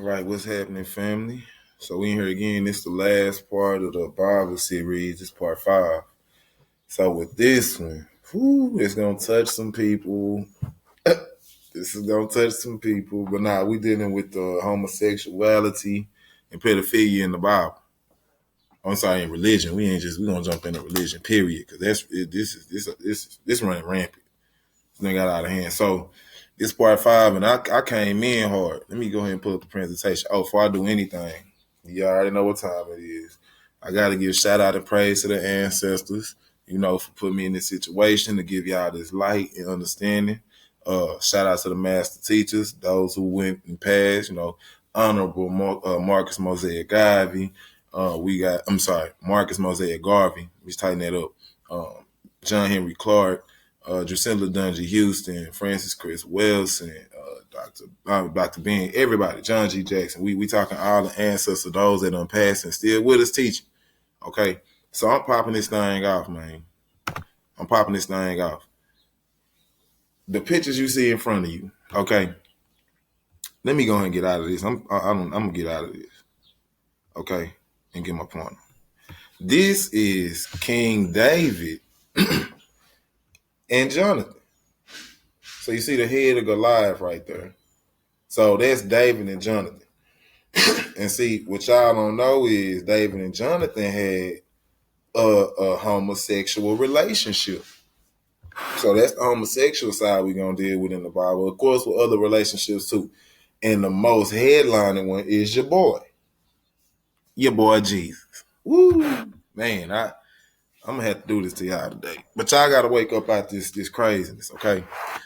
All right, what's happening, family? So we in here again. This the last part of the Bible series. It's part 5. So with this one, it's gonna touch some people. This is gonna touch some people, but nah, we dealing with homosexuality and pedophilia in the Bible. I'm sorry, in religion. We gonna jump into religion, period, because this running rampant. This thing got out of hand. So this part 5, and I came in hard. Let me go ahead and pull up the presentation. Oh, before I do anything, you already know what time it is. I got to give shout out and praise to the ancestors, for putting me in this situation to give y'all this light and understanding. Shout out to the master teachers, those who went and passed, Honorable Marcus Mosaic Garvey. Marcus Mosaic Garvey. Let's tighten that up. John Henry Clark, Drusilla Dungy Houston, Francis Chris Wilson, Dr. Ben, everybody, John G. Jackson. We talking all the ancestors, those that done passed and still with us teaching. Okay, so I'm popping this thing off, man. I'm popping this thing off. The pictures you see in front of you, okay. Let me go ahead and get out of this. I'm gonna get out of this, okay, and get my point. This is King David and Jonathan. So you see the head of Goliath right there. So that's David and Jonathan. And see, what y'all don't know is David and Jonathan had a homosexual relationship. So that's the homosexual side we're going to deal with in the Bible. Of course, with other relationships too. And the most headlining one is your boy Jesus. Woo! Man, I'm going to have to do this to y'all today. But y'all got to wake up out this craziness, okay?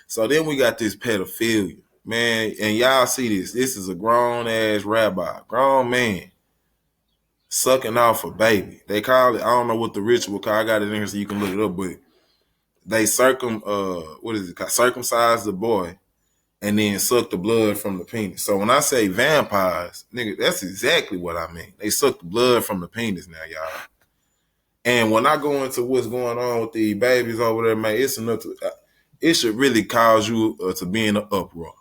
So then we got this pedophilia. Man, and y'all see this. This is a grown-ass rabbi, grown man, sucking off a baby. They call it, I don't know what the ritual called. I got it in here so you can look it up, but they circumcise the boy and then suck the blood from the penis. So when I say vampires, nigga, that's exactly what I mean. They suck the blood from the penis now, y'all. And when I go into what's going on with these babies over there, man, it's enough to, it should really cause you to be in an uproar.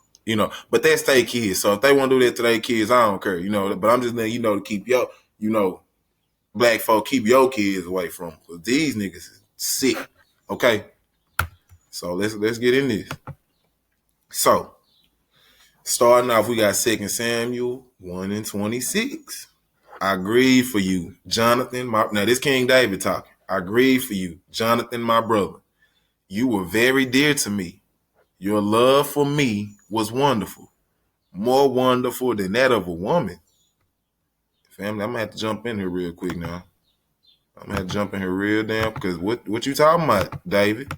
But that's their kids. So if they want to do that to their kids, I don't care, But I'm just letting you know to keep your, black folk, keep your kids away from them. Because these niggas is sick. Okay? So let's get in this. So, starting off, we got 2 Samuel 1:26. I grieve for you, Jonathan. Now, this King David talking. I grieve for you, Jonathan, my brother. You were very dear to me. Your love for me was wonderful, more wonderful than that of a woman. Family, I'm going to have to jump in here real quick now. I'm going to have to jump in here real damn, because what you talking about, David?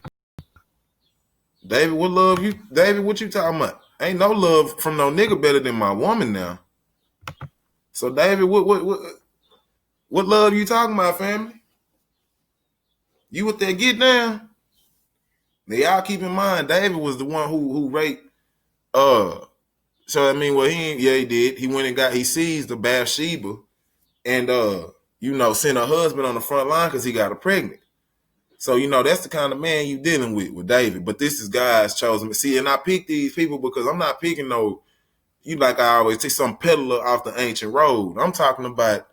David, what you talking about? Ain't no love from no nigga better than my woman now. So, David, what love you talking about, family? You with that get down? Now, y'all keep in mind, David was the one who raped, so I mean, well, he did. He went and he seized the Bathsheba and, sent her husband on the front line because he got her pregnant. So, that's the kind of man you dealing with David. But this is God's chosen. See, and I pick these people because I'm not picking like I always say, some peddler off the ancient road. I'm talking about,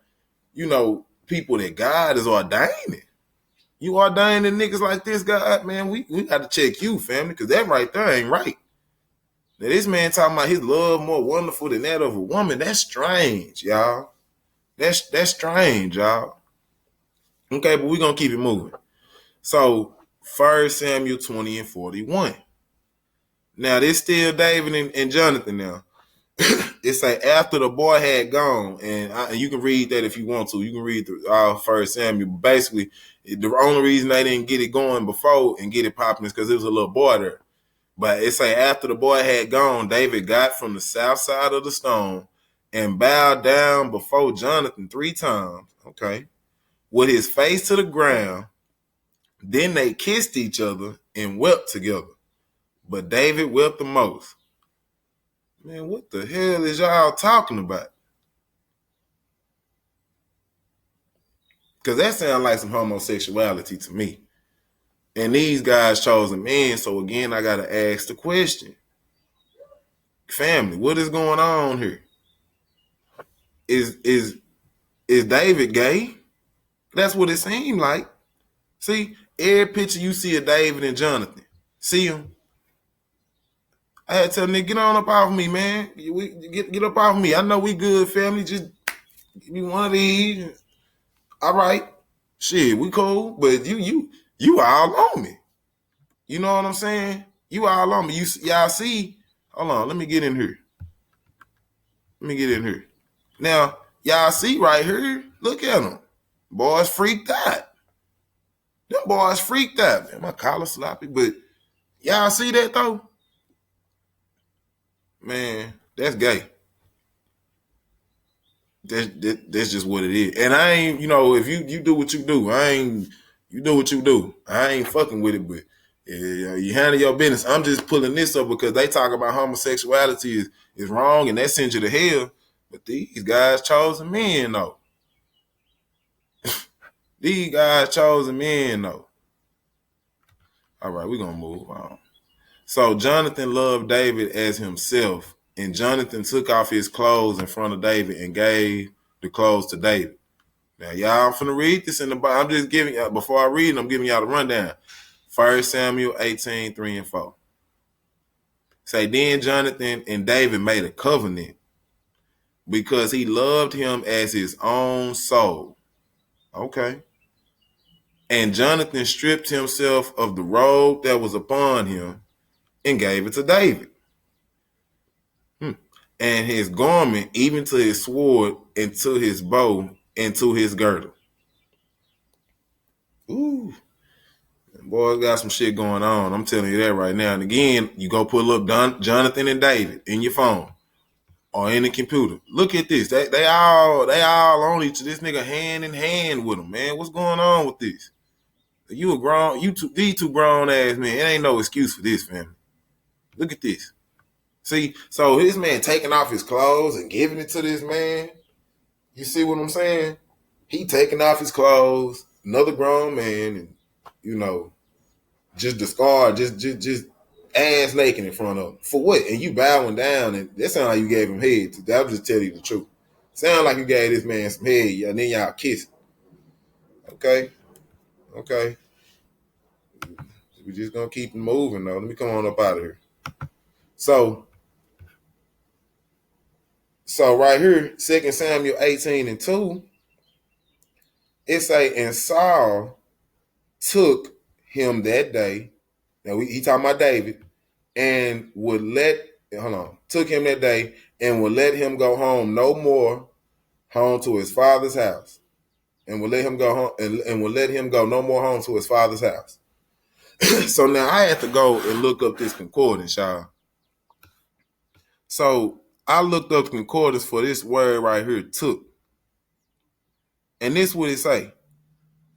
people that God is ordaining. You ordaining niggas like this, God, man, we got to check you, family, because that right there ain't right. Now, this man talking about his love more wonderful than that of a woman. That's strange, y'all. That's strange, y'all. Okay, but we're going to keep it moving. So, 1 Samuel 20:41. Now, this still David and Jonathan now. It's like after the boy had gone, and you can read that if you want to. You can read all 1 Samuel. But basically, the only reason they didn't get it going before and get it popping is because it was a little boy there. But it's like after the boy had gone, David got from the south side of the stone and bowed down before Jonathan 3 times, okay, with his face to the ground. Then they kissed each other and wept together. But David wept the most. Man, what the hell is y'all talking about? Because that sounds like some homosexuality to me. And these guys chose a man. So again, I got to ask the question. Family, what is going on here? is David gay? That's what it seemed like. See, every picture you see of David and Jonathan, see him. I had to tell nigga, get on up off me, man. Get up off me. I know we good family. Just give me one of these. All right. Shit, we cool. But you all on me. You know what I'm saying? You all on me. Y'all see. Hold on, let me get in here. Now, y'all see right here. Look at them. Boys freaked out. Them boys freaked out. Man, my collar sloppy, but y'all see that though? Man, that's gay. That's just what it is. And I ain't, if you do what you do, you do what you do. I ain't fucking with it, but you handle your business. I'm just pulling this up because they talk about homosexuality is wrong and that sends you to hell. But these guys chosen men, though. These guys chosen men, though. All right, we're going to move on. So Jonathan loved David as himself, and Jonathan took off his clothes in front of David and gave the clothes to David. Now, y'all, I'm finna read this in the Bible. I'm just giving y'all, before I read it, I'm giving y'all the rundown. 1 Samuel 18, 3 and 4. Say, then Jonathan and David made a covenant because he loved him as his own soul. Okay. And Jonathan stripped himself of the robe that was upon him and gave it to David. And his garment, even to his sword, and to his bow, and to his girdle. Ooh. Boy, got some shit going on. I'm telling you that right now. And again, you go pull up Jonathan and David in your phone or in the computer. Look at this. They all on each. This nigga hand in hand with them, man. What's going on with this? These two grown ass men. It ain't no excuse for this, family. Look at this. See, so this man taking off his clothes and giving it to this man. You see what I'm saying? He taking off his clothes, another grown man, and just discard, just ass naked in front of him. For what? And you bowing down, and that sound like you gave him head. I'll just tell you the truth. Sound like you gave this man some head, and then y'all kiss. Okay. We just gonna keep it moving though. Let me come on up out of here. So right here, 2 Samuel 18 and 2, it say, and Saul took him that day. Now he talking about David, and took him that day and would let him go home no more home to his father's house. And would let him go home and would let him go no more home to his father's house. So now I had to go and look up this concordance, y'all. So I looked up concordance for this word right here, took. And this what it say.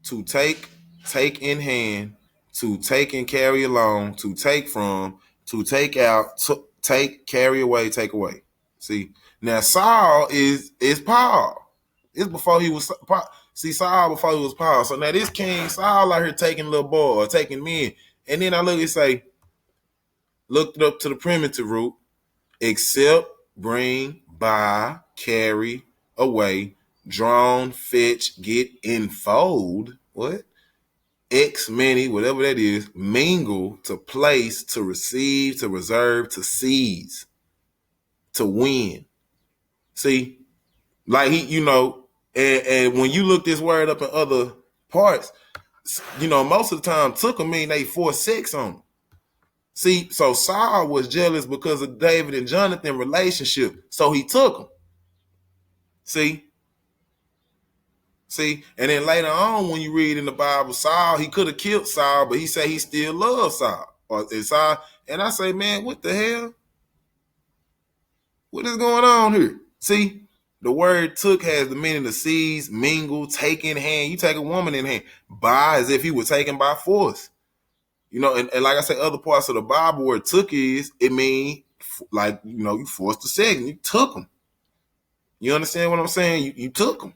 To take in hand, to take and carry along, to take from, to take out, to take, carry away, take away. See, now Saul is Paul. It's before he was Paul. See, Saul before he was Paul. So now this King Saul out here taking little boy or taking men. And then I look and say, looked it up to the primitive root, accept, bring, buy, carry, away, drawn, fetch, get, enfold. What? X many, whatever that is, mingle, to place, to receive, to reserve, to seize, to win. See, like and when you look this word up in other parts, most of the time took them mean they forced sex on them. See, so Saul was jealous because of David and Jonathan relationship, so he took them. See, and then later on, when you read in the Bible, Saul, he could have killed Saul, but he said he still loves Saul. And I say, man, what the hell? What is going on here? See, the word took has the meaning to seize, mingle, take in hand. You take a woman in hand, buy as if he was taken by force. And like I said, other parts of the Bible where took it mean like, you forced the sex, you took them. You understand what I'm saying? You took them.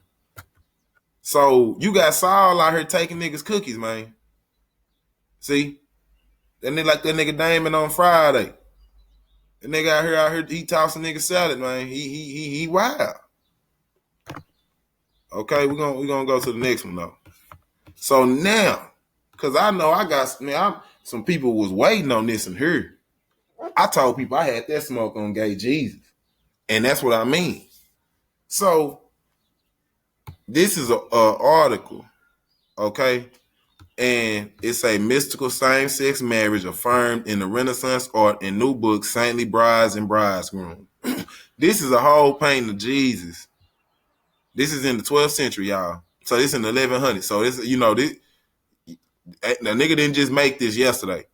So you got Saul out here taking niggas cookies, man. See? That nigga like that nigga Damon on Friday. That nigga out here, he tossing nigga salad, man. He wild. Okay, we're gonna go to the next one though. So now, cause I know I got some people was waiting on this and here. I told people I had that smoke on gay Jesus. And that's what I mean. So this is a article, okay? And it's a mystical same-sex marriage affirmed in the Renaissance art and new book, Saintly Brides and Bridegroom. This is a whole painting of Jesus. This is in the 12th century, y'all. So this is in the 1100s. So this, the nigga didn't just make this yesterday.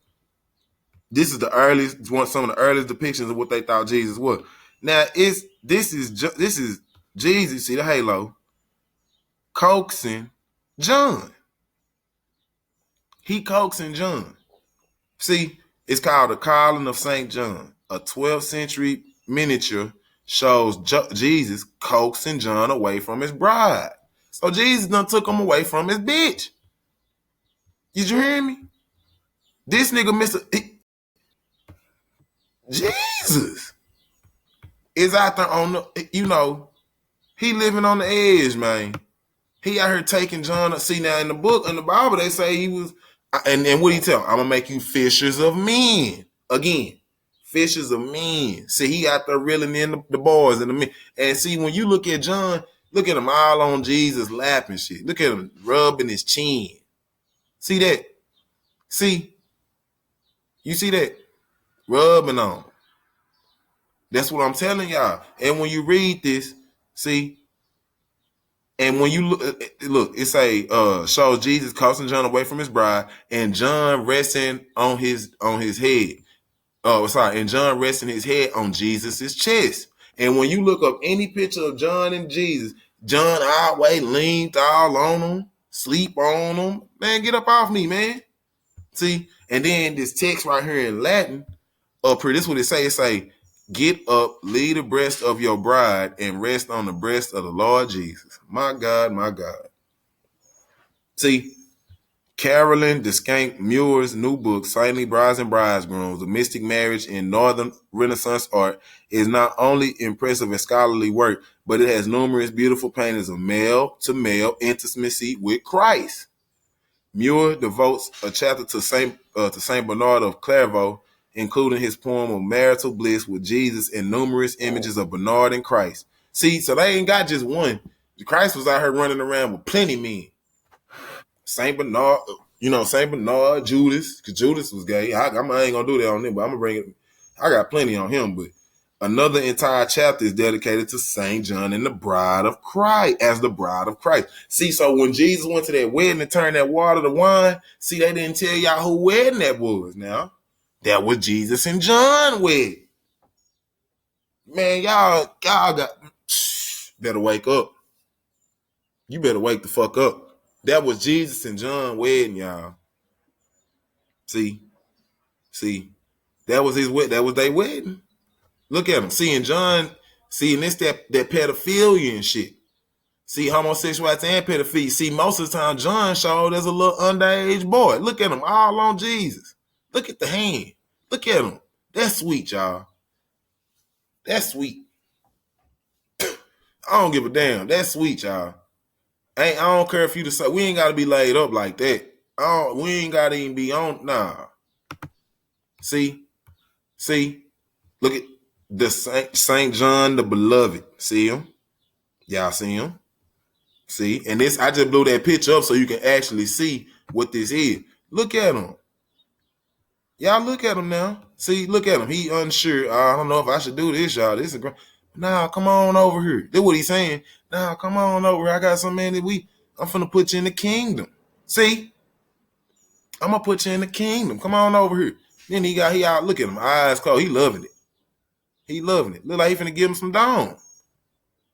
This is the earliest, some of the earliest depictions of what they thought Jesus was. Now, this is Jesus. See the halo, coaxing John. He coaxing John. See, it's called The Calling of St. John. A 12th century miniature shows Jesus coaxing John away from his bride. So Jesus done took him away from his bitch. Did you hear me? This nigga Jesus is out there on the, he living on the edge, man. He out here taking John up. See, now in the book, in the Bible, they say he was, and what do he tell him? I'm going to make you fishers of men. Again, fishers of men. See, he out there reeling in the boys and the men. And see, when you look at John, look at him all on Jesus' lap and shit. Look at him rubbing his chin. See that? See? You see that? Rubbing on. That's what I'm telling y'all. And when you read this, see, and when you look, it say shows Jesus casting John away from his bride, and John resting on his head. Oh, sorry, and John resting his head on Jesus's chest. And when you look up any picture of John and Jesus, John always leaned all on him, sleep on him. Man, get up off me, man. See, and then this text right here in Latin, up here, this is what it say. It say, get up, lead abreast of your bride, and rest on the breast of the Lord Jesus. My God, my God. See, Carolyn Descank Muir's new book, Saintly Brides and Bridegrooms, The Mystic Marriage in Northern Renaissance Art, is not only impressive and scholarly work, but it has numerous beautiful paintings of male-to-male intimacy with Christ. Muir devotes a chapter to Saint Bernard of Clairvaux, including his poem of marital bliss with Jesus and numerous images of Bernard and Christ. See, so they ain't got just one. Christ was out here running around with plenty men. Saint Bernard, Saint Bernard, Judas, because Judas was gay. I ain't gonna do that on him, but I'm gonna bring it. I got plenty on him, but another entire chapter is dedicated to Saint John and the bride of Christ, as the bride of Christ. See, so when Jesus went to that wedding and turned that water to wine, see, they didn't tell y'all who wedding that was. Now, that was Jesus and John wedding. Man, y'all got better wake up. You better wake the fuck up. That was Jesus and John wedding, y'all. See, that was his wedding. That was their wedding. Look at him. Seeing John, seeing this that pedophilia and shit. See, homosexuality and pedophilia. See, most of the time John showed as a little underage boy. Look at him, all on Jesus. Look at the hand. Look at him. That's sweet, y'all. That's sweet. I don't give a damn. That's sweet, y'all. I don't care if you decide. We ain't got to be laid up like that. We ain't got to even be on. Nah. See. Look at the Saint John the Beloved. See him? Y'all see him? See? And this, I just blew that picture up so you can actually see what this is. Look at him. Y'all look at him now. See, look at him. He unsure. I don't know if I should do this, y'all. This is great. Nah, come on over here. That's what he's saying. Nah, come on over here. I got some man that I'm finna put you in the kingdom. See? I'm gonna put you in the kingdom. Come on over here. Then he out, look at him. Eyes closed. He loving it. He loving it. Look like he finna give him some down.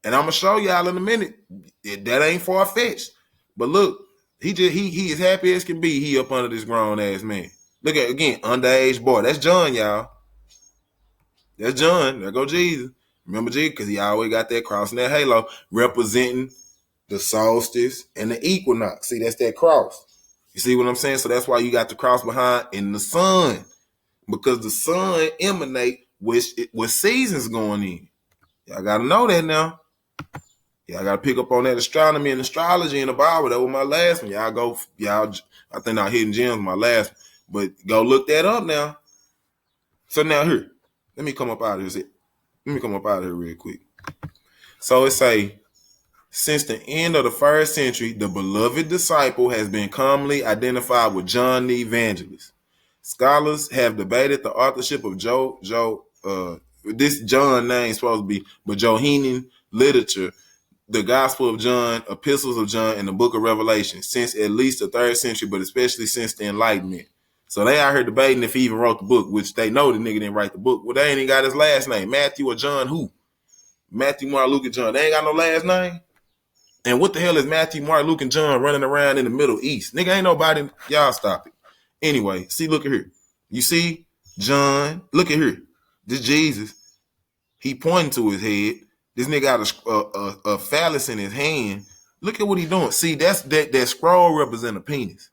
And I'm gonna show y'all in a minute. That ain't far-fetched. But look, he as happy as can be. He up under this grown ass man. Look at, again, underage boy. That's John, y'all. That's John. There go Jesus. Remember Jesus? Because he always got that cross and that halo representing the solstice and the equinox. See, that's that cross. You see what I'm saying? So that's why you got the cross behind in the sun. Because the sun emanate what season's going in. Y'all got to know that now. Y'all gotta pick up on that astronomy and astrology in the Bible. That was my last one. I think our hidden gems my last one. But go look that up now. So now here, let me come up out of here. Let me come up out of here real quick. So it say, since the end of the first century, the beloved disciple has been commonly identified with John the Evangelist. Scholars have debated the authorship of this John name supposed to be, but Johannine literature, the Gospel of John, Epistles of John, and the Book of Revelation since at least the 3rd century, but especially since the Enlightenment. So they out here debating if he even wrote the book, which they know the nigga didn't write the book. Well, they ain't even got his last name, Matthew or John who? Matthew, Mark, Luke, and John. They ain't got no last name? And what the hell is Matthew, Mark, Luke, and John running around in the Middle East? Nigga, ain't nobody. Y'all stop it. Anyway, see, look at here. You see John? Look at here. This Jesus. He pointing to his head. This nigga got a phallus in his hand. Look at what he doing. See, that scroll represent a penis.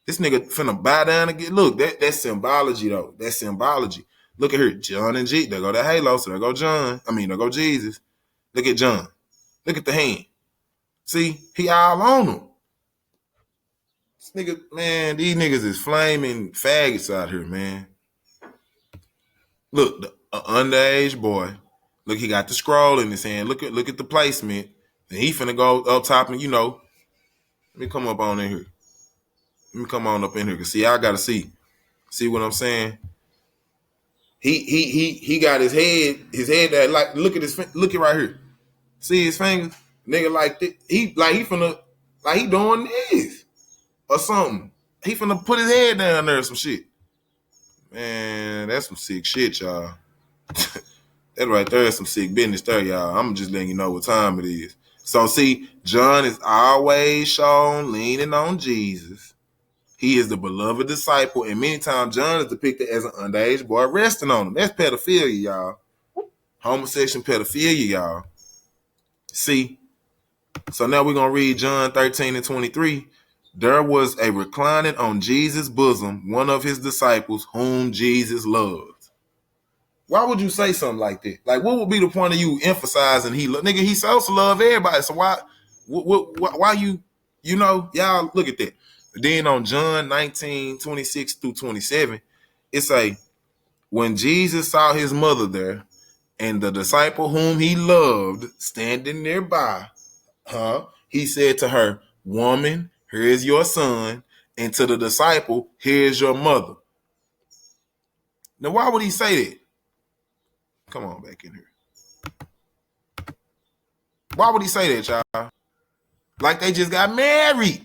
This nigga finna bow down and get. Look, that's symbology though. That's symbology. Look at here, John and G. There go that halo. So there go John. There go Jesus. Look at John. Look at the hand. See, he all on him. This nigga, man, these niggas is flaming faggots out here, man. Look, the underage boy. Look, he got the scroll in his hand. Look at the placement. And he finna go up top and let me come up on in here. Let me come on up in here. Cause see, I gotta see. See what I'm saying? He got his head that like look at right here. See his fingers? Nigga like this. He finna like he doing this or something. He finna put his head down there or some shit. Man, that's some sick shit, y'all. That right there is some sick business there, y'all. I'm just letting you know what time it is. So see, John is always shown leaning on Jesus. He is the beloved disciple, and many times John is depicted as an underage boy resting on him. That's pedophilia, y'all. Homosexual pedophilia, y'all. See, so now we're going to read John 13 and 23. There was a reclining on Jesus' bosom, one of his disciples whom Jesus loved. Why would you say something like that? Like, what would be the point of you emphasizing nigga, he supposed to love everybody. So why y'all look at that. Then on John 19, 26 through 27, it say, when Jesus saw his mother there and the disciple whom he loved standing nearby, he said to her, woman, here is your son, and to the disciple, here is your mother. Now, why would he say that? Come on back in here. Why would he say that, y'all? Like they just got married.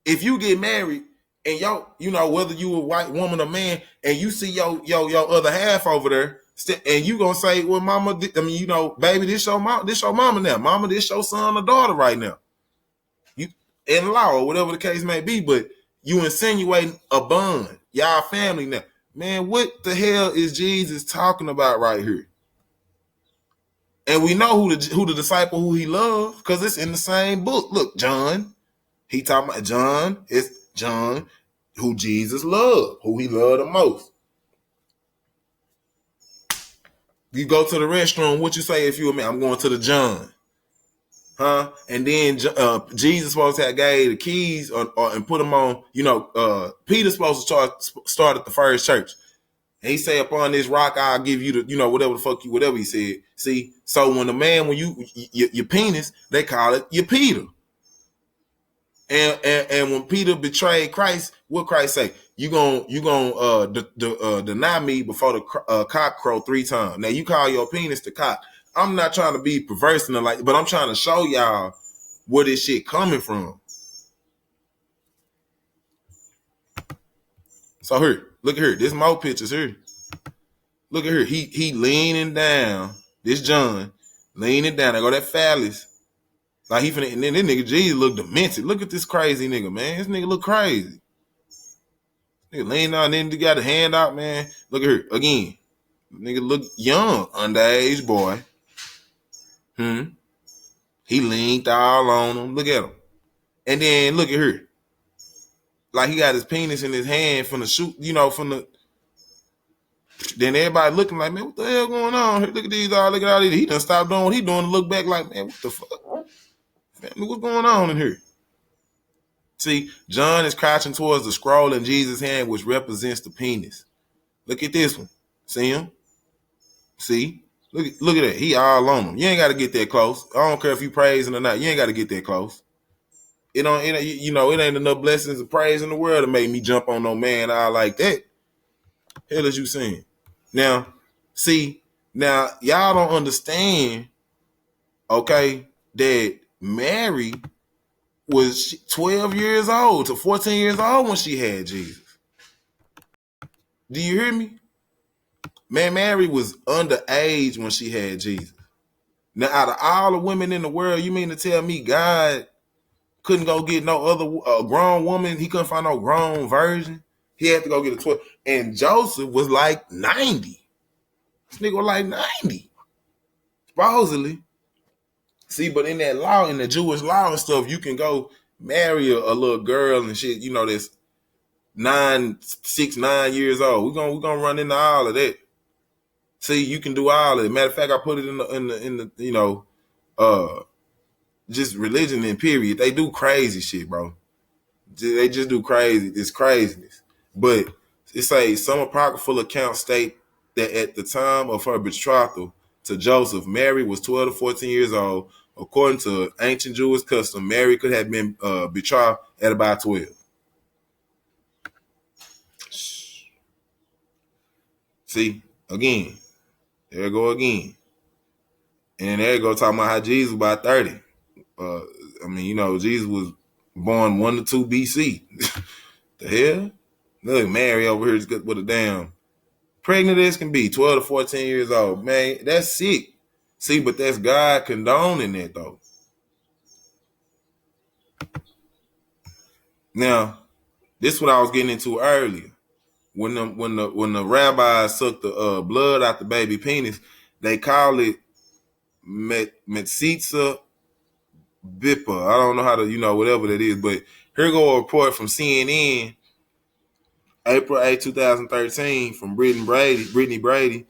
If you get married and whether you a white woman or man, and you see your other half over there, and you gonna say, well, mama, baby, this your mama now. Mama, this your son or daughter right now. You in law or whatever the case may be, but you insinuating a bond. Y'all family now. Man, what the hell is Jesus talking about right here? And we know who the disciple who he loved, because it's in the same book. Look, John. He talking about John. It's John who Jesus loved, who he loved the most. You go to the restroom, what you say if you and me? I'm going to the John. And then Jesus supposed to have gave the keys and put them on, Peter's supposed to start at the first church. And he say, upon this rock, I'll give you whatever he said. See, so when your penis, they call it your Peter. And when Peter betrayed Christ, what Christ say? You gonna deny me before the cock crow 3 times. Now you call your penis the cock. I'm not trying to be perverse and but I'm trying to show y'all where this shit coming from. So here, look at here. There's more pictures here. Look at here. He leaning down. This John leaning down. I go that phallus. Like he finna, and then this nigga Jesus look demented. Look at this crazy nigga, man. This nigga look crazy. Nigga leaning down, then he got a hand out, man. Look at here again. Nigga look young, underage boy. He leaned all on him. Look at him. And then look at her. Like he got his penis in his hand from the shoot, from the. Then everybody looking like, man, what the hell going on here? Look at these all. Look at all these. He done stopped doing what he doing and look back like, man, what the fuck? Family, what's going on in here? See, John is crouching towards the scroll in Jesus' hand, which represents the penis. Look at this one. See him? See? Look at that. He all on him. You ain't got to get that close. I don't care if you praising or not. You ain't got to get that close. It ain't enough blessings of praise in the world to make me jump on no man all like that. Hell is you saying? Now, see, y'all don't understand, okay, that Mary was 12 years old to 14 years old when she had Jesus. Do you hear me? Man, Mary was underage when she had Jesus. Now, out of all the women in the world, you mean to tell me God couldn't go get no other grown woman? He couldn't find no grown virgin? He had to go get a 12. And Joseph was like 90. This nigga was like 90. Supposedly. See, but in that law, in the Jewish law and stuff, you can go marry a little girl and shit, that's 9 years old. We're gonna run into all of that. See, you can do all of it. Matter of fact, I put it in the just religion and period. They do crazy shit, bro. They just do crazy. It's craziness. But it say some apocryphal accounts state that at the time of her betrothal to Joseph, Mary was 12 to 14 years old. According to ancient Jewish custom, Mary could have been betrothed at about 12. See, again, there go again. And there go talking about how Jesus was about 30. Jesus was born 1 to 2 BC. The hell? Look, Mary over here with a damn pregnant as can be, 12 to 14 years old. Man, that's sick. See, but that's God condoning that though. Now, this is what I was getting into earlier. When the rabbis suck the blood out the baby penis, they call it metzitza bipa. I don't know how to, whatever that is, but here go a report from CNN, April 8, 2013, from Brittany Brady.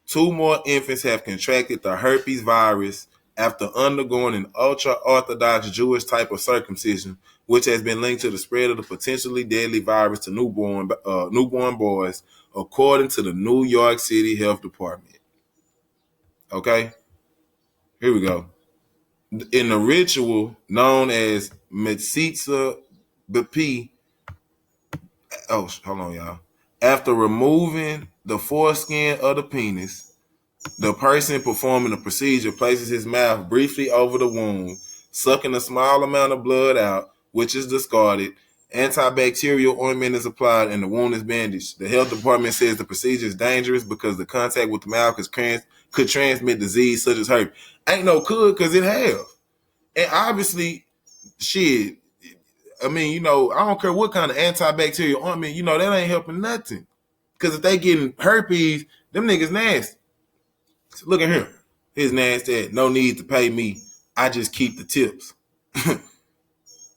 2 more infants have contracted the herpes virus after undergoing an ultra-Orthodox Jewish type of circumcision, which has been linked to the spread of the potentially deadly virus to newborn boys, according to the New York City Health Department. Okay? Here we go. In the ritual known as Metzitza B'Pi, hold on, y'all. After removing the foreskin of the penis, the person performing the procedure places his mouth briefly over the wound, sucking a small amount of blood out, which is discarded. Antibacterial ointment is applied and the wound is bandaged. The health department says the procedure is dangerous because the contact with the mouth could transmit disease such as herpes. Ain't no could, because it have. And obviously, shit, I don't care what kind of antibacterial ointment, that ain't helping nothing. Because if they getting herpes, them niggas nasty. So look at him. His nasty ass. No need to pay me. I just keep the tips.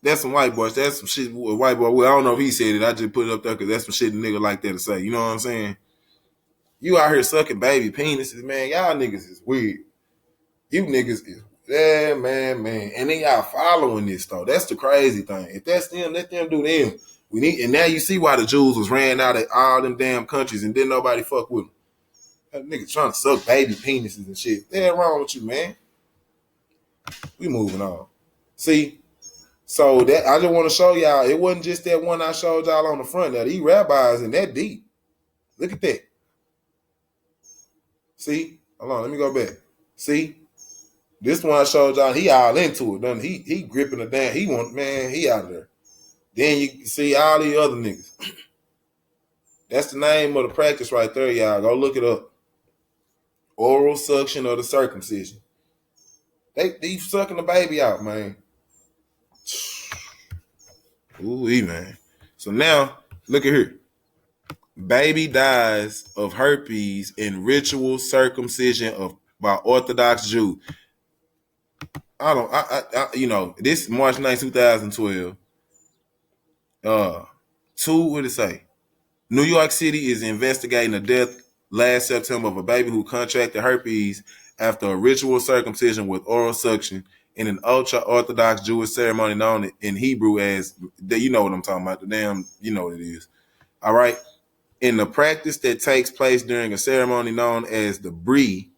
That's some white boys. That's some shit. White boy. Well, I don't know if he said it. I just put it up there because that's some shit a nigga like that to say. You know what I'm saying? You out here sucking baby penises, man. Y'all niggas is weird. You niggas is, yeah, man. And then y'all following this though. That's the crazy thing. If that's them, let them do them. And now you see why the Jews was ran out of all them damn countries and didn't nobody fuck with them. That nigga trying to suck baby penises and shit. What's wrong with you, man? We moving on. See, so that I just want to show y'all, it wasn't just that one I showed y'all on the front. Now, these rabbis in that deep. Look at that. See? Hold on, let me go back. See? This one I showed y'all, he all into it. Doesn't he gripping the damn. He out of there. Then you see all these other niggas. That's the name of the practice right there, y'all. Go look it up. Oral suction of the circumcision. They sucking the baby out, man. Ooh, man. So now, look at here. Baby dies of herpes in ritual circumcision by Orthodox Jew. This is March 9, 2012. What did it say? New York City is investigating a death last September of a baby who contracted herpes after a ritual circumcision with oral suction in an ultra-Orthodox Jewish ceremony known in Hebrew as, you know what I'm talking about, the damn, you know what it is. All right. In the practice that takes place during a ceremony known as the Brie,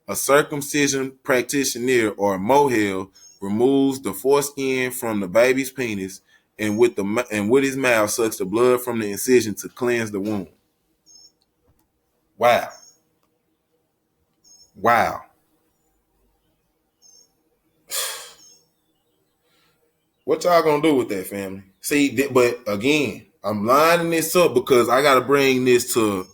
a circumcision practitioner or mohel removes the foreskin from the baby's penis and with his mouth sucks the blood from the incision to cleanse the wound. Wow. Wow. What y'all gonna do with that, family? See, but again, I'm lining this up because I gotta bring this to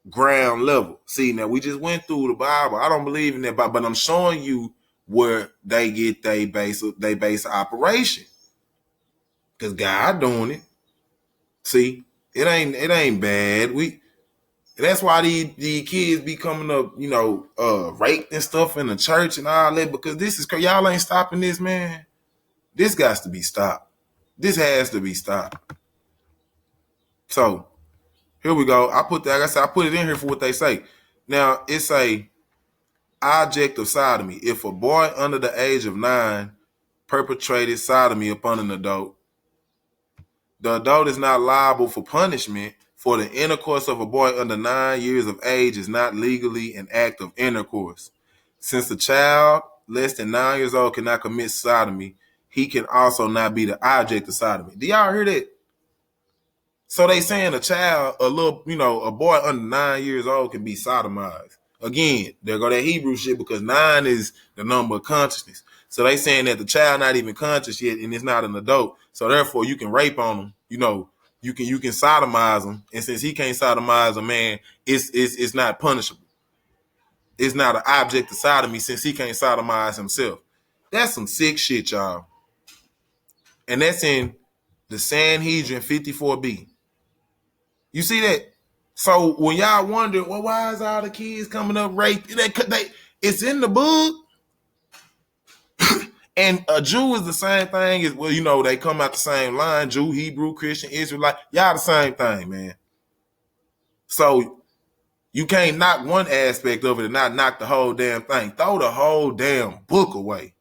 ground level. See, now we just went through the Bible. I don't believe in that, but I'm showing you where they get they base operation. Cause God doing it. See, it ain't bad. That's why these kids be coming up, raped and stuff in the church and all that, because this is crazy. Y'all ain't stopping this, man. This got to be stopped. This has to be stopped. So here we go. I put that, like I said, I put it in here for what they say. Now it's a object of sodomy. If a boy under the age of 9 perpetrated sodomy upon an adult, the adult is not liable for punishment, for the intercourse of a boy under 9 years of age is not legally an act of intercourse. Since the child less than 9 years old cannot commit sodomy, he can also not be the object of sodomy. Do y'all hear that? So they saying a child, a boy under 9 years old can be sodomized. Again, there go that Hebrew shit, because 9 is the number of consciousness. So they saying that the child not even conscious yet and it's not an adult. So therefore you can rape on him, you can sodomize him. And since he can't sodomize a man, it's not punishable. It's not an object of sodomy since he can't sodomize himself. That's some sick shit, y'all. And that's in the Sanhedrin 54b. You see that? So when y'all wonder, well, why is all the kids coming up raped? It's in the book. And a Jew is the same thing as, well, they come out the same line. Jew, Hebrew, Christian, Israelite. Y'all the same thing, man. So you can't knock one aspect of it and not knock the whole damn thing. Throw the whole damn book away.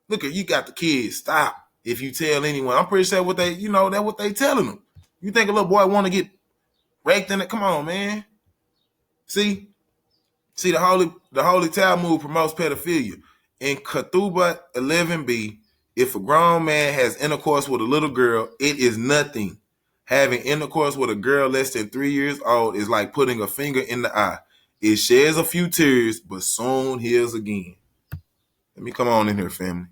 Look, you got the kids. Stop. If you tell anyone, I'm pretty sure that's what they telling them. You think a little boy want to get raped in it? Come on, man. See, the Holy Talmud promotes pedophilia. In Ketubah 11b, if a grown man has intercourse with a little girl, it is nothing. Having intercourse with a girl less than 3 years old is like putting a finger in the eye. It sheds a few tears, but soon heals again. Let me come on in here, family.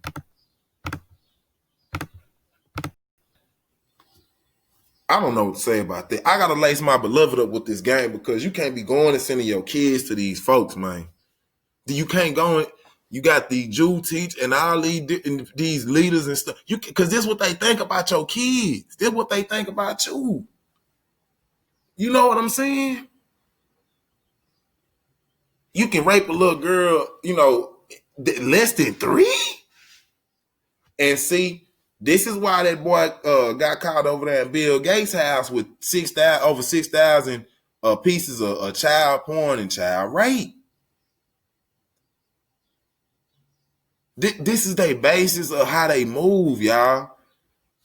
I don't know what to say about that. I gotta lace my beloved up with this game, because you can't be going and sending your kids to these folks, man. You can't go and you got the Jew teach and all these leaders and stuff. Because this is what they think about your kids. This is what they think about you. You know what I'm saying? You can rape a little girl, less than 3. And see, this is why that boy got caught over there at Bill Gates' house with over 6,000 pieces of child porn and child rape. This is their basis of how they move, y'all.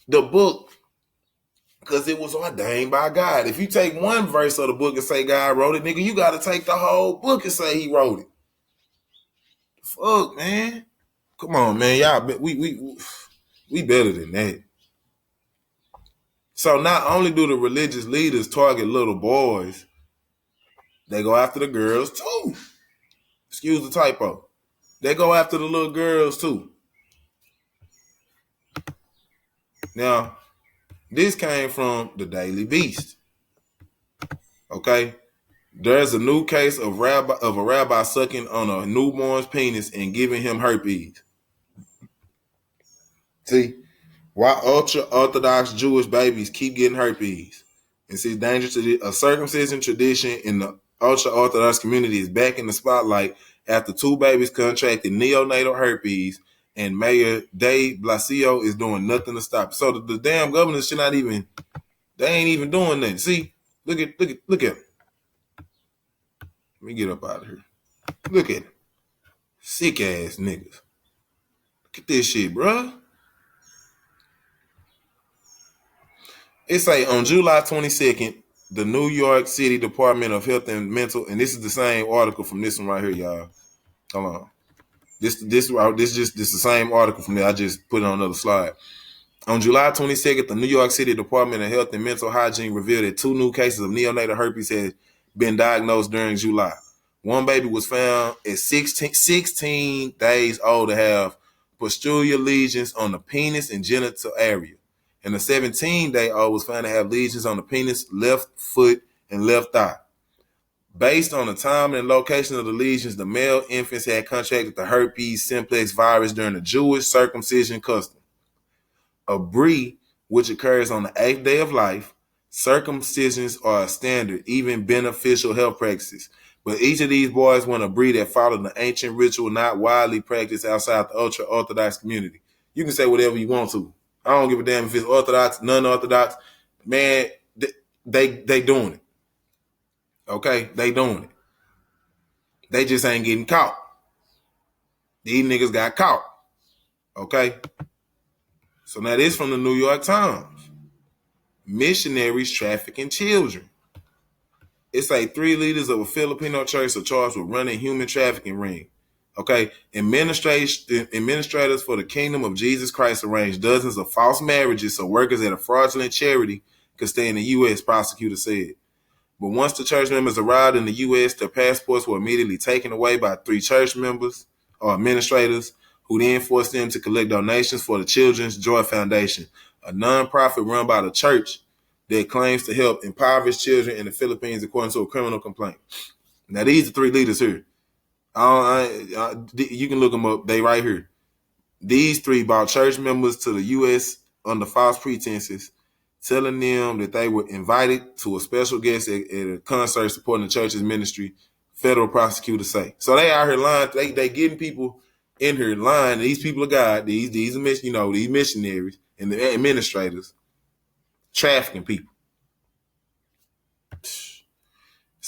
The book, because it was ordained by God. If you take one verse of the book and say God wrote it, nigga, you got to take the whole book and say he wrote it. Fuck, man. Come on, man. Y'all, we better than that. So not only do the religious leaders target little boys, they go after the girls too. Excuse the typo. They go after the little girls too. Now, this came from the Daily Beast. Okay? There's a new case of a rabbi sucking on a newborn's penis and giving him herpes. See, why ultra-Orthodox Jewish babies keep getting herpes. And see, dangerous to a circumcision tradition in the ultra-Orthodox community is back in the spotlight after 2 babies contracted neonatal herpes, and Mayor de Blasio is doing nothing to stop it. So the damn governors should not even, they ain't even doing nothing. See, look at them. Let me get up out of here. Look at it. Sick ass niggas. Look at this shit, bruh. It's like on July 22nd, the New York City Department of Health and Mental, and this is the same article from this one right here, y'all. Hold on. This the same article from there. I just put it on another slide. On July 22nd, the New York City Department of Health and Mental Hygiene revealed that 2 new cases of neonatal herpes had been diagnosed during July. One baby was found at 16 days old to have pustular lesions on the penis and genital area. And the 17-day-old was found to have lesions on the penis, left foot, and left thigh. Based on the time and location of the lesions, the male infants had contracted the herpes simplex virus during the Jewish circumcision custom. A brie, which occurs on the 8th day of life, circumcisions are a standard, even beneficial health practices. But each of these boys want a brie that followed the ancient ritual not widely practiced outside the ultra-Orthodox community. You can say whatever you want to. I don't give a damn if it's Orthodox, non-Orthodox. Man, they doing it. Okay? They doing it. They just ain't getting caught. These niggas got caught. Okay? So now this from the New York Times. Missionaries trafficking children. It's like 3 leaders of a Filipino church are charged with running human trafficking ring. Okay, administrators for the Kingdom of Jesus Christ arranged dozens of false marriages so workers at a fraudulent charity could stay in the U.S., prosecutors said. But once the church members arrived in the U.S., their passports were immediately taken away by 3 church members or administrators who then forced them to collect donations for the Children's Joy Foundation, a nonprofit run by the church that claims to help impoverished children in the Philippines, according to a criminal complaint. Now, these are 3 leaders here. You can look them up. They right here. These 3 brought church members to the U.S. under false pretenses, telling them that they were invited to a special guest at a concert supporting the church's ministry, federal prosecutors say. So they out here lying. They getting people in here lying. These people of God, these these missionaries and the administrators, trafficking people.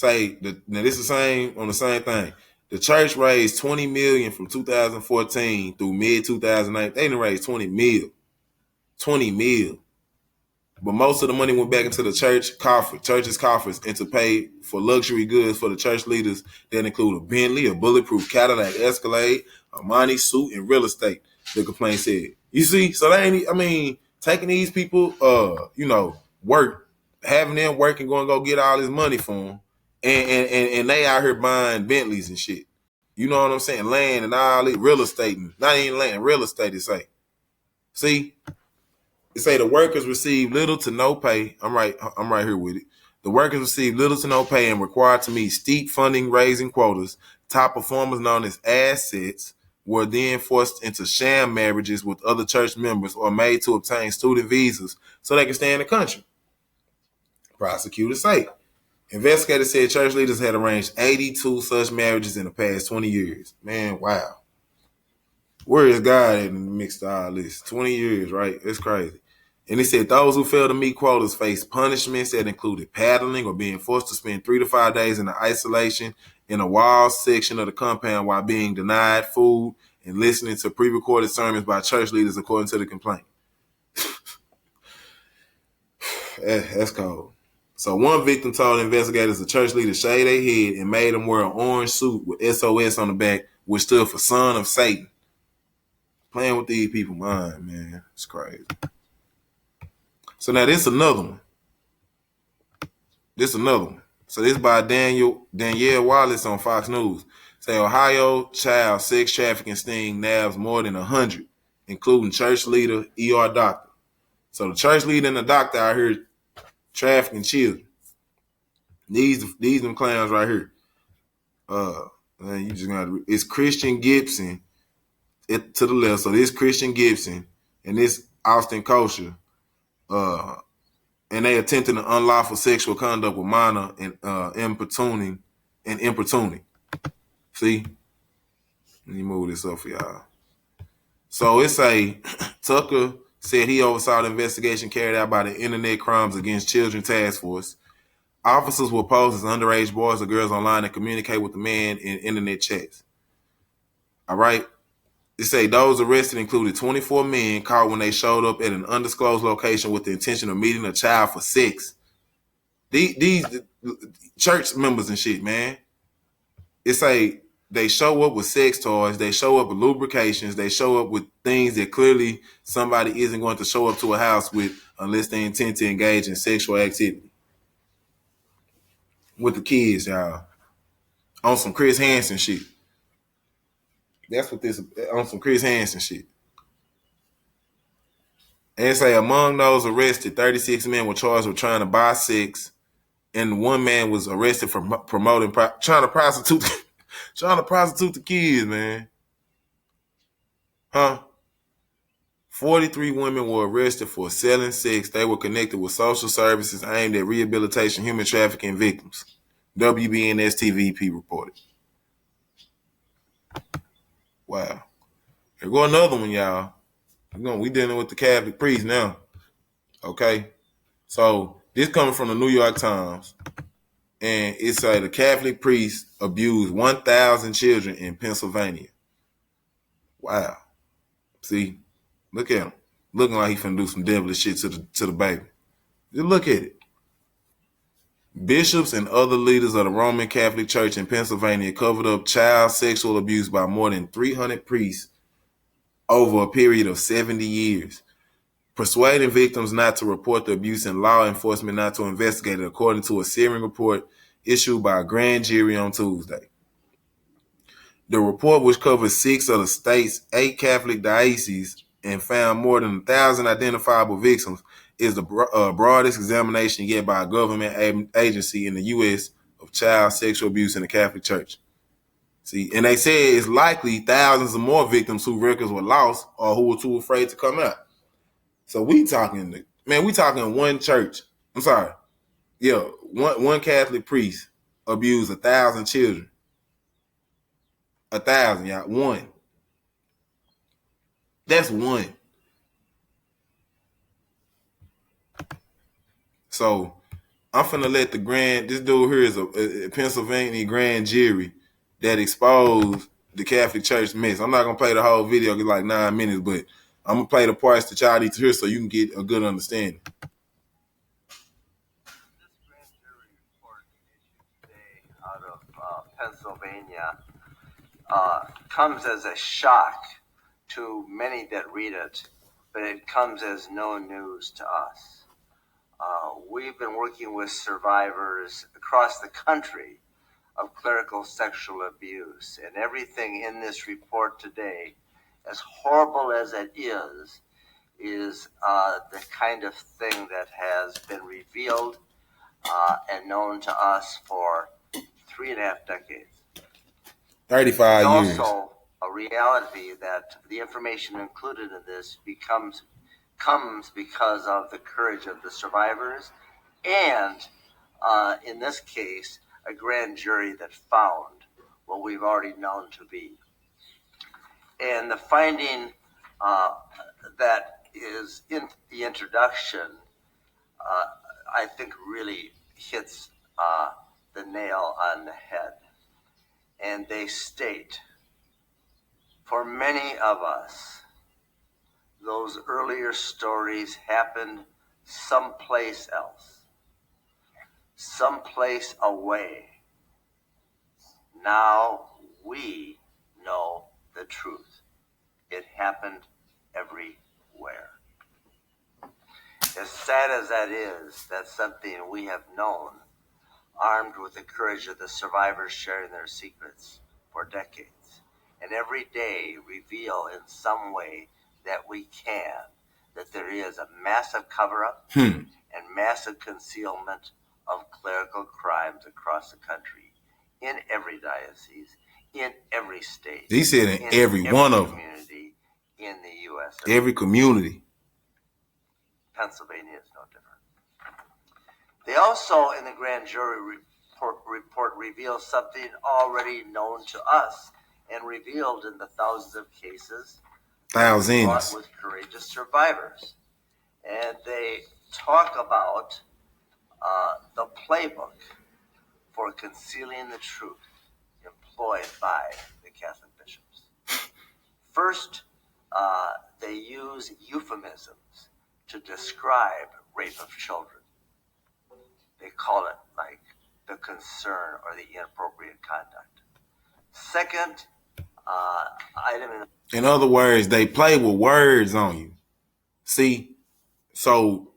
Now this is the same on the same thing. The church raised $20 million from 2014 through mid 2008. They didn't raise $20 million. $20 million. But most of the money went back into the church's coffers, and to pay for luxury goods for the church leaders that include a Bentley, a bulletproof Cadillac Escalade, a Monty suit, and real estate, the complaint said. You see, so they ain't, taking these people, work, having them work and go get all this money for them, and they out here buying Bentleys and shit. You know what I'm saying? Land and all this real estate, not even land, real estate, it say. See? It say the workers receive little to no pay. I'm right here with it. The workers receive little to no pay and required to meet steep funding raising quotas. Top performers known as assets were then forced into sham marriages with other church members or made to obtain student visas so they can stay in the country. Prosecutors say. Investigators said church leaders had arranged 82 such marriages in the past 20 years. Man, wow. Where is God in the mix of all this? 20 years, right? It's crazy. And it said those who failed to meet quotas faced punishments that included paddling or being forced to spend 3 to 5 days in isolation in a walled section of the compound while being denied food and listening to pre-recorded sermons by church leaders, according to the complaint. That's cold. So one victim told investigators the church leader shaved their head and made them wear an orange suit with SOS on the back, which stood for Son of Satan. Playing with these people's mind, man. It's crazy. So now this another one. So this by Danielle Wallace on Fox News. Say Ohio child sex trafficking sting nabs more than 100, including church leader, ER doctor. So the church leader and the doctor out here trafficking children. These them clowns right here. Man, you just gotta. It's Christian Gibson. To the left. So this Christian Gibson and this Austin Kosher, and they attempted an unlawful sexual conduct with minor and importuning. See? Let me move this up for y'all. So it's Tucker said he oversaw the investigation carried out by the Internet Crimes Against Children Task Force. Officers will pose as underage boys or girls online and communicate with the man in internet chats. All right. They say those arrested included 24 men caught when they showed up at an undisclosed location with the intention of meeting a child for sex. These church members and shit, man. It's like they show up with sex toys, they show up with lubrications, they show up with things that clearly somebody isn't going to show up to a house with unless they intend to engage in sexual activity with the kids, y'all. On some Chris Hansen shit. That's what this on some Chris Hansen shit. And say among those arrested, 36 men were charged with trying to buy sex, and one man was arrested for promoting trying to prostitute the kids, man. Huh? 43 women were arrested for selling sex. They were connected with social services aimed at rehabilitation, human trafficking victims. WBNS TVP reported. Wow. Here go another one, y'all. We dealing with the Catholic priest now. Okay. So this coming from the New York Times. And it's the Catholic priest abused 1,000 children in Pennsylvania. Wow. See, look at him. Looking like he finna do some devilish shit to the baby. Just look at it. Bishops and other leaders of the Roman Catholic Church in Pennsylvania covered up child sexual abuse by more than 300 priests over a period of 70 years, persuading victims not to report the abuse and law enforcement not to investigate it, according to a Syrian report issued by a grand jury on Tuesday. The report, which covers 6 of the state's 8 Catholic dioceses and found more than 1,000 identifiable victims, is the broadest examination yet by a government agency in the U.S. of child sexual abuse in the Catholic Church. See, and they say it's likely thousands of more victims whose records were lost or who were too afraid to come out. So we talking one church. I'm sorry. Yeah, one Catholic priest abused 1,000 children. 1,000, y'all. One. That's one. So I'm finna let this dude here is a Pennsylvania grand jury that exposed the Catholic Church mess. I'm not gonna play the whole video, it's like 9 minutes, but I'm gonna play the parts that y'all need to hear so you can get a good understanding. This grand jury report issued today out of Pennsylvania comes as a shock to many that read it, but it comes as no news to us. We've been working with survivors across the country of clerical sexual abuse, and everything in this report today, as horrible as it is the kind of thing that has been revealed and known to us for 3.5 decades. 35 years. It's also a reality that the information included in this comes because of the courage of the survivors and, in this case, a grand jury that found what we've already known to be. And the finding that is in the introduction, I think really hits the nail on the head. And they state, for many of us, those earlier stories happened someplace else, someplace away. Now we know the truth. It happened everywhere. As sad as that is, that's something we have known, armed with the courage of the survivors sharing their secrets for decades, and every day reveal in some way that we can, that there is a massive cover-up and massive concealment of clerical crimes across the country, in every diocese, in every state. He said in every one of them. Community in the U.S. Every community. Pennsylvania is no different. They also, in the grand jury report reveal something already known to us and revealed in the thousands of cases Thousands. with courageous survivors. And they talk about the playbook for concealing the truth employed by the Catholic bishops. First, they use euphemisms to describe rape of children. They call it like the concern or the inappropriate conduct. Second, item in other words, they play with words on you. See, so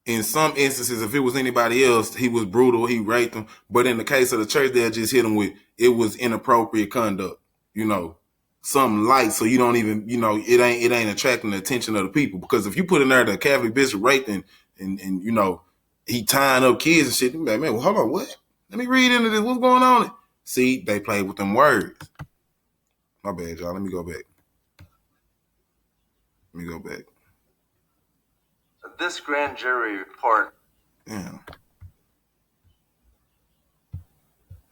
in some instances, if it was anybody else, he was brutal, he raped them. But in the case of the church, they'll just hit him with, it was inappropriate conduct, something light. So you don't even, it ain't attracting the attention of the people. Because if you put in there the Catholic bishop raped and he tying up kids and shit, man, well, hold on, what? Let me read into this. What's going on? See, they play with them words. My bad, y'all. Let me go back. This grand jury report. Damn.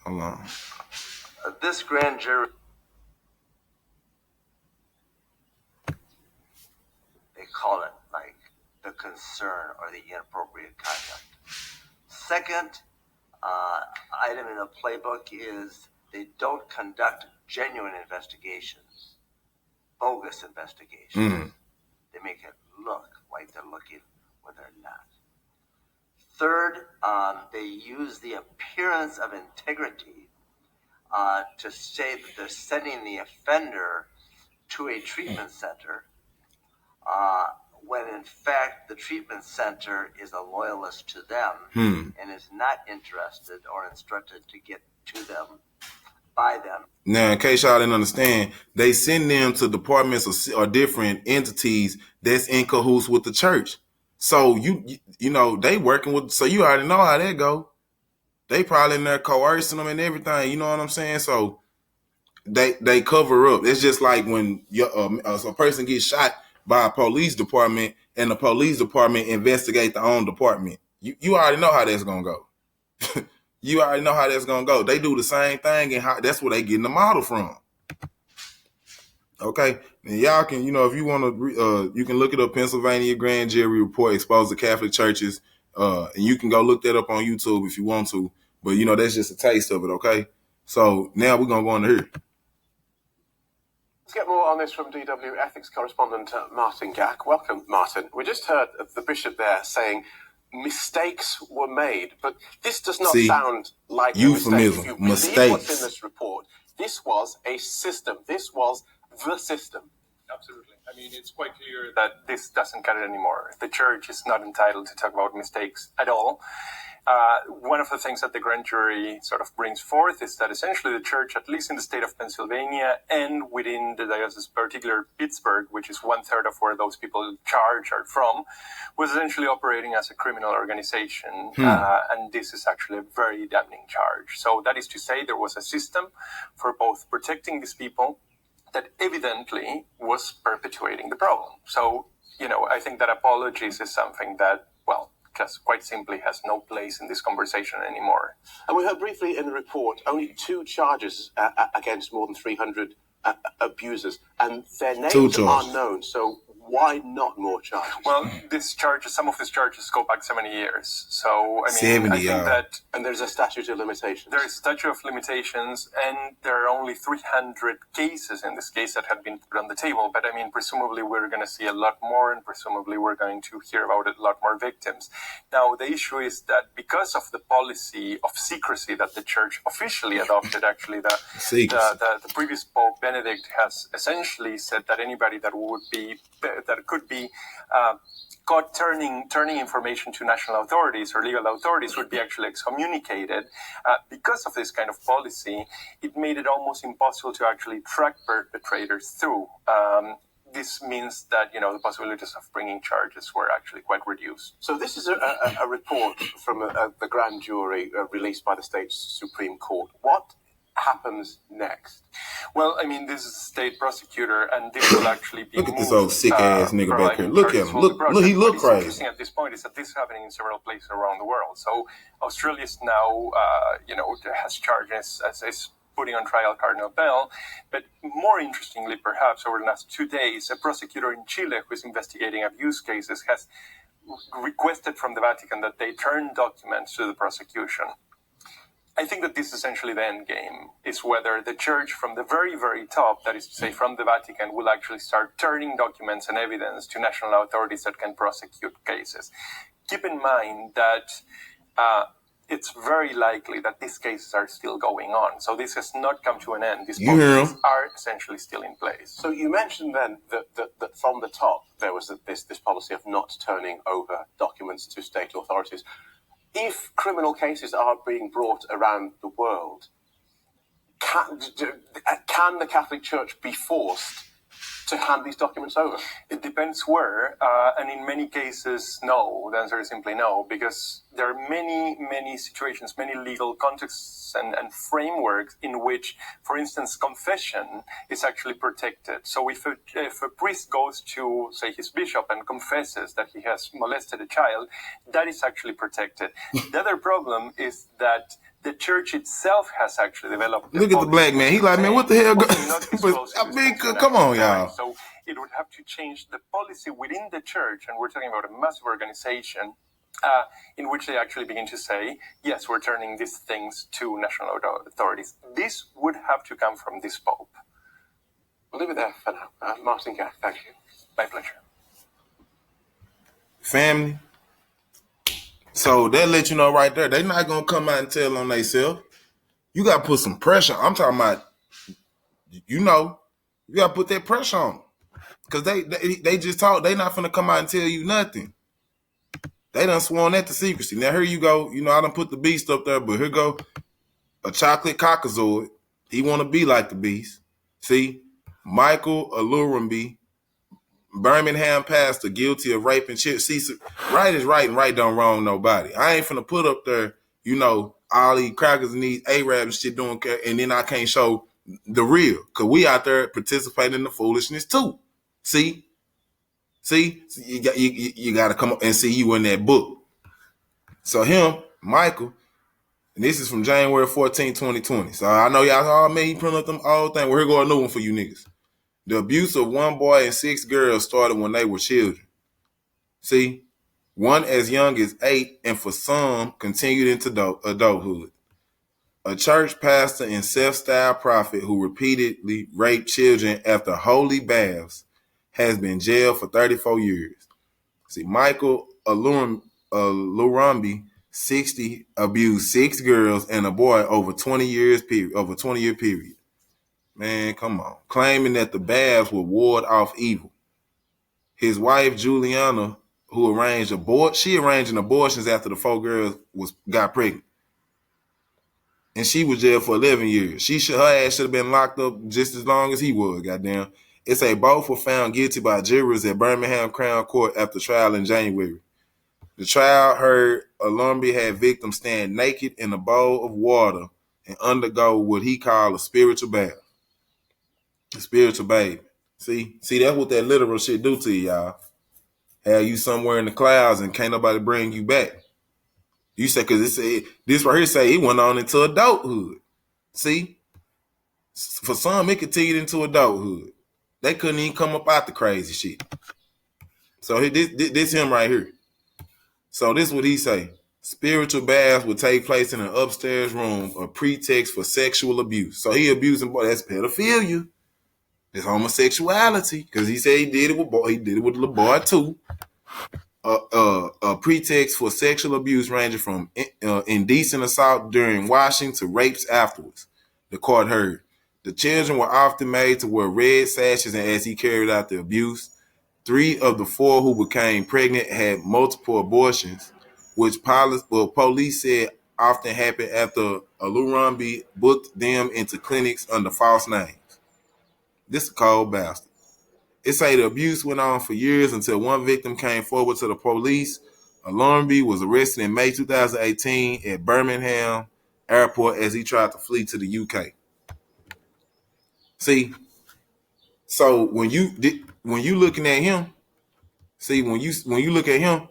Hold on. This grand jury. They call it like the concern or the inappropriate conduct. Second, item in the playbook is they don't conduct genuine investigations, bogus investigations. They make it look like they're looking when they're not. Third, they use the appearance of integrity to say that they're sending the offender to a treatment center, when in fact the treatment center is a loyalist to them and is not interested or instructed to get to them by them. Now, in case y'all didn't understand, they send them to departments or different entities that's in cahoots with the church. So they working with. So you already know how that go. They probably in there coercing them and everything. You know what I'm saying? So they cover up. It's just like when a person gets shot by a police department and the police department investigate their own department. You already know how that's gonna go. You already know how that's gonna go. They do the same thing, and that's where they getting the model from. Okay, and y'all can, if you want to, you can look it up. Pennsylvania Grand Jury Report exposed to Catholic churches, and you can go look that up on YouTube if you want to. But that's just a taste of it. Okay, so now we're gonna go into here. Let's get more on this from DW ethics correspondent Martin Gack. Welcome, Martin. We just heard the bishop there saying mistakes were made, but this does not sound like euphemism. A mistake. If you believe what's in this report, this was a system. This was the system. Absolutely. I mean, it's quite clear that this doesn't cut it anymore. The church is not entitled to talk about mistakes at all. One of the things that the grand jury sort of brings forth is that essentially the church, at least in the state of Pennsylvania and within the diocese, particularly Pittsburgh, which is 1/3 of where those people charged are from, was essentially operating as a criminal organization. And this is actually a very damning charge. So that is to say, there was a system for both protecting these people that evidently was perpetuating the problem. So, I think that apologies is something that, just quite simply has no place in this conversation anymore. And we heard briefly in the report only 2 charges against more than 300 abusers, and their names are known. So why not more charges? Well, some of these charges go back 70 years. So, I think that... And there's a statute of limitations. There is a statute of limitations, and there are only 300 cases in this case that have been put on the table. But, presumably we're going to see a lot more, and presumably we're going to hear about a lot more victims. Now, the issue is that because of the policy of secrecy that the church officially adopted, actually, the previous Pope Benedict has essentially said that anybody that could be caught turning information to national authorities or legal authorities would be actually excommunicated. Because of this kind of policy, it made it almost impossible to actually track perpetrators through. This means that, the possibilities of bringing charges were actually quite reduced. So this is a report from the grand jury released by the state Supreme Court. What happens next? Well, this is a state prosecutor, and this will actually be Look at this old sick ass nigga back here. Look at him. Look, he look crazy. What's interesting at this point is that this is happening in several places around the world. So Australia is now, has charges as is putting on trial Cardinal Bell. But more interestingly, perhaps over the last 2 days, a prosecutor in Chile who is investigating abuse cases has requested from the Vatican that they turn documents to the prosecution. I think that this is essentially the end game, is whether the church from the very, very top, that is to say from the Vatican, will actually start turning documents and evidence to national authorities that can prosecute cases. Keep in mind that it's very likely that these cases are still going on. So this has not come to an end. These policies are essentially still in place. So you mentioned then that from the top there was this policy of not turning over documents to state authorities. If criminal cases are being brought around the world, can the Catholic Church be forced to hand these documents over? It depends where, and in many cases, no. The answer is simply no, because there are many situations, many legal contexts and frameworks in which, for instance, confession is actually protected. So if a priest goes to, say, his bishop and confesses that he has molested a child, that is actually protected. The other problem is that the church itself has actually developed. Look at the black man. He like, man, what the hell? I mean, come on, y'all. So it would have to change the policy within the church, and we're talking about a massive organization in which they actually begin to say, yes, we're turning these things to national authorities. This would have to come from this Pope. We'll leave it there for now. Martin Gack, thank you. My pleasure. Family. So that let you know right there, they're not going to come out and tell on themselves. You got to put some pressure. I'm talking about, you got to put that pressure on them. Because they just talk. They not finna come out and tell you nothing. They done sworn at the secrecy. Now here you go. I done put the beast up there, but here go a chocolate cockazoid. He want to be like the beast. See, Michael Alurambi, Birmingham pastor, guilty of raping children. See, right is right and right don't wrong nobody. I ain't finna put up there, all these crackers and these Arabs and shit doing, and then I can't show the real. Because we out there participating in the foolishness too. See, you got to come up and see you in that book. So him, Michael, and this is from January 14, 2020. So I know y'all, he print up them old things. Well, here go a new one for you niggas. The abuse of one boy and 6 girls started when they were children. See, one as young as 8, and for some, continued into adulthood. A church pastor and self-styled prophet who repeatedly raped children after holy baths has been jailed for 34 years. See, Michael Alurambi, 60, abused 6 girls and a boy over 20-year period. Man, come on. Claiming that the baths would ward off evil. His wife, Juliana, who arranged abortions after the 4 girls got pregnant. And she was jailed for 11 years. Her ass should have been locked up just as long as he was, goddamn. It say both were found guilty by jurors at Birmingham Crown Court after trial in January. The trial heard Alurambi had victims stand naked in a bowl of water and undergo what he called a spiritual bath. A spiritual baby. See, that's what that literal shit do to you, y'all. Have you somewhere in the clouds and can't nobody bring you back. You say, because this right here say it went on into adulthood. See? For some, it continued into adulthood. They couldn't even come up out the crazy shit. So this him right here. So this what he say. Spiritual baths would take place in an upstairs room, a pretext for sexual abuse. So he abusing boy. That's pedophilia. That's homosexuality. Because he said he did it with boy. He did it with the little boy too. A pretext for sexual abuse ranging from indecent assault during washing to rapes afterwards. The court heard. The children were often made to wear red sashes, and as he carried out the abuse, 3 of the 4 who became pregnant had multiple abortions, which police said often happened after Alurambi booked them into clinics under false names. This is a cold bastard. It say the abuse went on for years until one victim came forward to the police. Alurambi was arrested in May 2018 at Birmingham Airport as he tried to flee to the UK. See, so when you looking at him, when you look at him,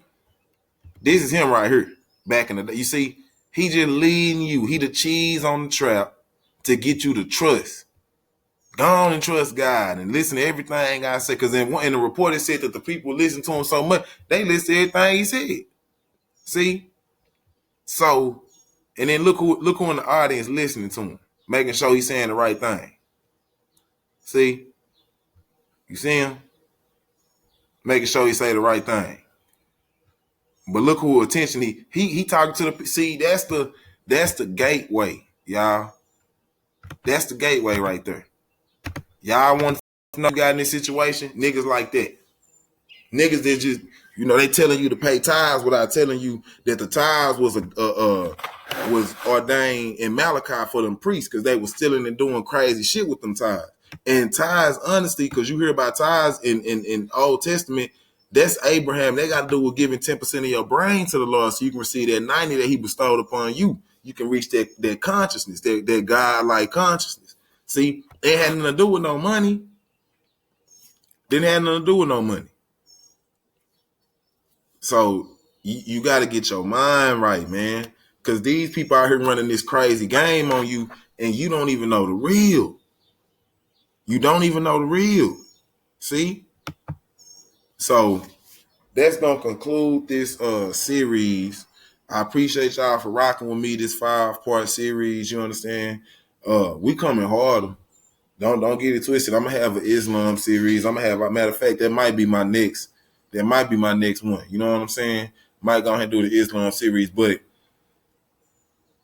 this is him right here. Back in the day, you see, he just leading you. He the cheese on the trap to get you to trust. Go on and trust God and listen to everything I say. Because in the report it said that the people listen to him so much, they listen to everything he said. See? So, and then look who in the audience listening to him, making sure he's saying the right thing. See? You see him? Making sure he say the right thing. But look who attention he talking to the see, that's the gateway, y'all. That's the gateway right there. Y'all want to know you got in this situation? Niggas like that. Niggas that just, they telling you to pay tithes without telling you that the tithes was ordained in Malachi for them priests because they was stealing and doing crazy shit with them tithes. And tithes, honestly, because you hear about tithes in Old Testament, that's Abraham. They got to do with giving 10% of your brain to the Lord so you can receive that 90 that he bestowed upon you. You can reach that consciousness, that God-like consciousness. See, it had nothing to do with no money. Didn't have nothing to do with no money. So you got to get your mind right, man. Because these people out here running this crazy game on you and you don't even know the real. You don't even know the real. See? So that's going to conclude this series. I appreciate y'all for rocking with me this 5-part series. You understand? We coming harder. Don't get it twisted. I'm gonna have an Islam series. I'm gonna have, matter of fact, that might be my next one. You know what I'm saying? Might go ahead and do the Islam series, but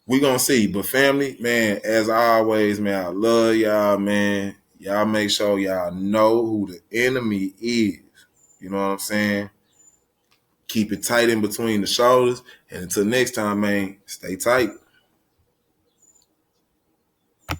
we gonna see. But family, man, as always, man, I love y'all, man. Y'all make sure y'all know who the enemy is. You know what I'm saying? Keep it tight in between the shoulders. And until next time, man, stay tight.